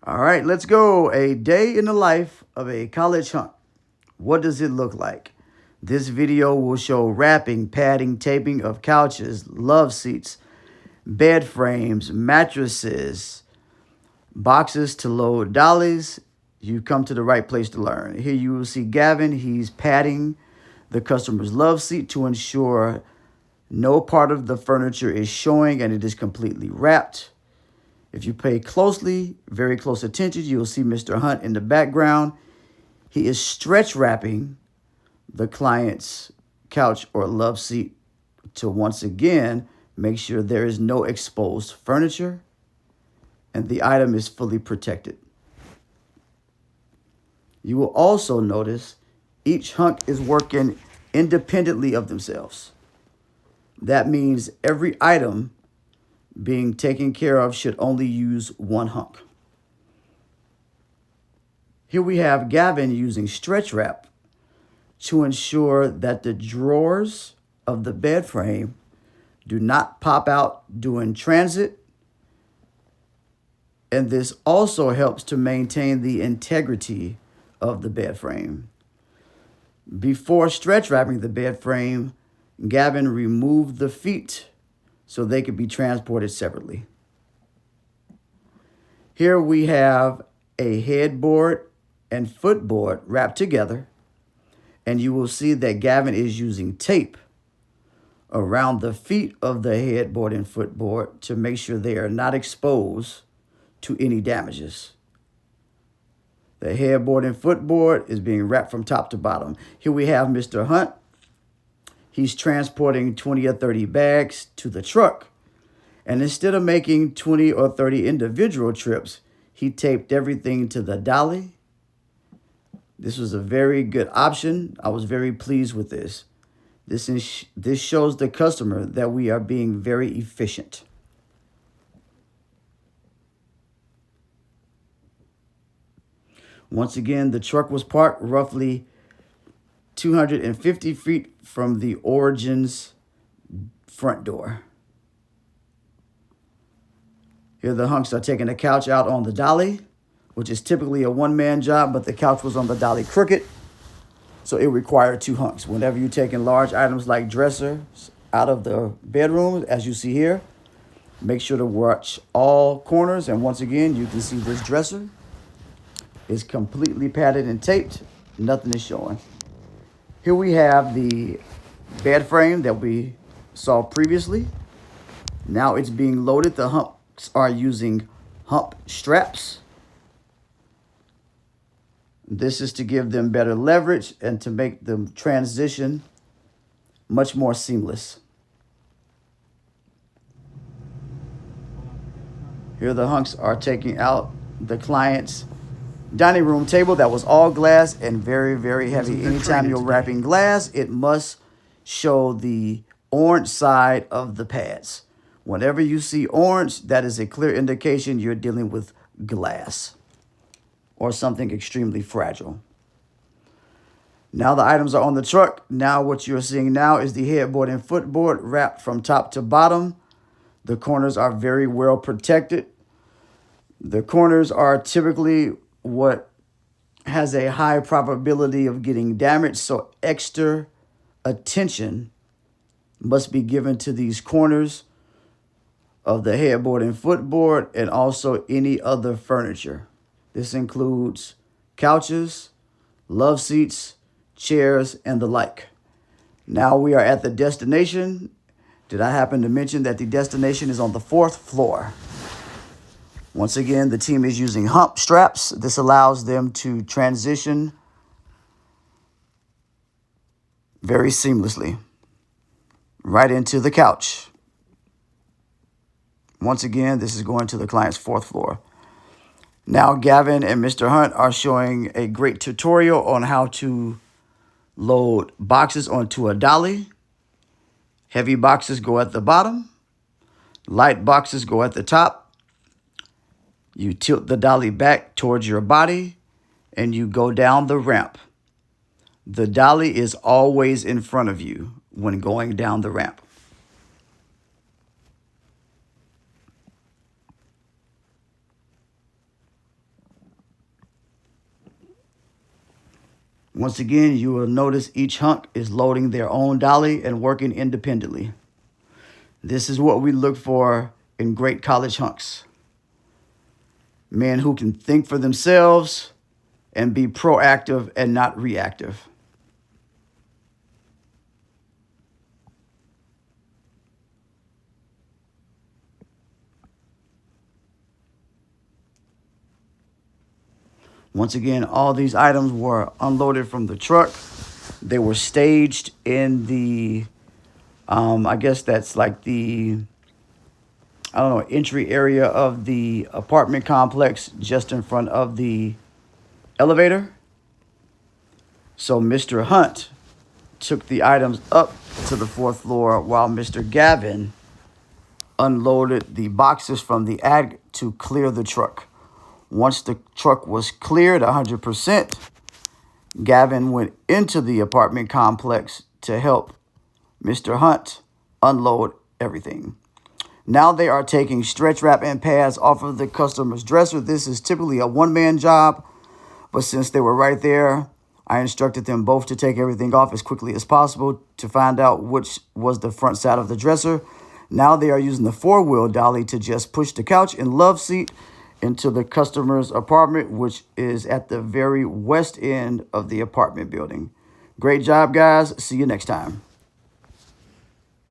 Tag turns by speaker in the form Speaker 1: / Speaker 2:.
Speaker 1: All right, let's go. A day in the life of a college hunk. What does it look like? This video will show wrapping, padding, taping of couches, love seats, bed frames, mattresses, boxes to load dollies. You've come to the right place to learn. Here you will see Gavin. He's padding the customer's love seat to ensure no part of the furniture is showing and it is completely wrapped. If you pay closely, very close attention, you will see Mr. Hunt in the background. He is stretch wrapping the client's couch or love seat to once again make sure there is no exposed furniture and the item is fully protected. You will also notice each hunk is working independently of themselves. That means every item being taken care of should only use one hunk. Here we have Gavin using stretch wrap to ensure that the drawers of the bed frame do not pop out during transit. And this also helps to maintain the integrity of the bed frame. Before stretch wrapping the bed frame, Gavin removed the feet so they could be transported separately. Here we have a headboard and footboard wrapped together, and you will see that Gavin is using tape around the feet of the headboard and footboard to make sure they are not exposed to any damages. The headboard and footboard is being wrapped from top to bottom. Here we have Mr. Hunt. He's transporting 20 or 30 bags to the truck. And instead of making 20 or 30 individual trips, he taped everything to the dolly. This was a very good option. I was very pleased with this. This shows the customer that we are being very efficient. Once again, the truck was parked roughly 250 feet from the Origin's front door. Here the hunks are taking the couch out on the dolly, which is typically a one-man job, but the couch was on the dolly crooked, so it required two hunks. Whenever you're taking large items like dressers out of the bedroom, as you see here, make sure to watch all corners. And once again, you can see this dresser is completely padded and taped. Nothing is showing. Here we have the bed frame that we saw previously. Now it's being loaded. The humps are using hump straps. This is to give them better leverage and to make the transition much more seamless. Here the hunks are taking out the client's dining room table that was all glass and very, very heavy. Anytime you're wrapping glass, it must show the orange side of the pads. Whenever you see orange, that is a clear indication you're dealing with glass or something extremely fragile. Now the items are on the truck. Now what you're seeing now is the headboard and footboard wrapped from top to bottom. The corners are very well protected. The corners are typically what has a high probability of getting damaged, so extra attention must be given to these corners of the headboard and footboard and also any other furniture. This includes couches, love seats, chairs, and the like. Now we are at the destination. Did I happen to mention that the destination is on the 4th floor? Once again, the team is using hump straps. This allows them to transition very seamlessly right into the couch. Once again, this is going to the client's 4th floor. Now, Gavin and Mr. Hunt are showing a great tutorial on how to load boxes onto a dolly. Heavy boxes go at the bottom. Light boxes go at the top. You tilt the dolly back towards your body and you go down the ramp. The dolly is always in front of you when going down the ramp. Once again, you will notice each hunk is loading their own dolly and working independently. This is what we look for in great college hunks. Men who can think for themselves and be proactive and not reactive. Once again, all these items were unloaded from the truck. They were staged in the, I guess that's like the, I don't know, entry area of the apartment complex just in front of the elevator. So Mr. Hunt took the items up to the 4th floor while Mr. Gavin unloaded the boxes from the attic to clear the truck. Once the truck was cleared 100%, Gavin went into the apartment complex to help Mr. Hunt unload everything. Now they are taking stretch wrap and pads off of the customer's dresser. This is typically a one-man job, but since they were right there, I instructed them both to take everything off as quickly as possible to find out which was the front side of the dresser. Now they are using the 4-wheel dolly to just push the couch and love seat into the customer's apartment, which is at the very west end of the apartment building. Great job, guys. See you next time.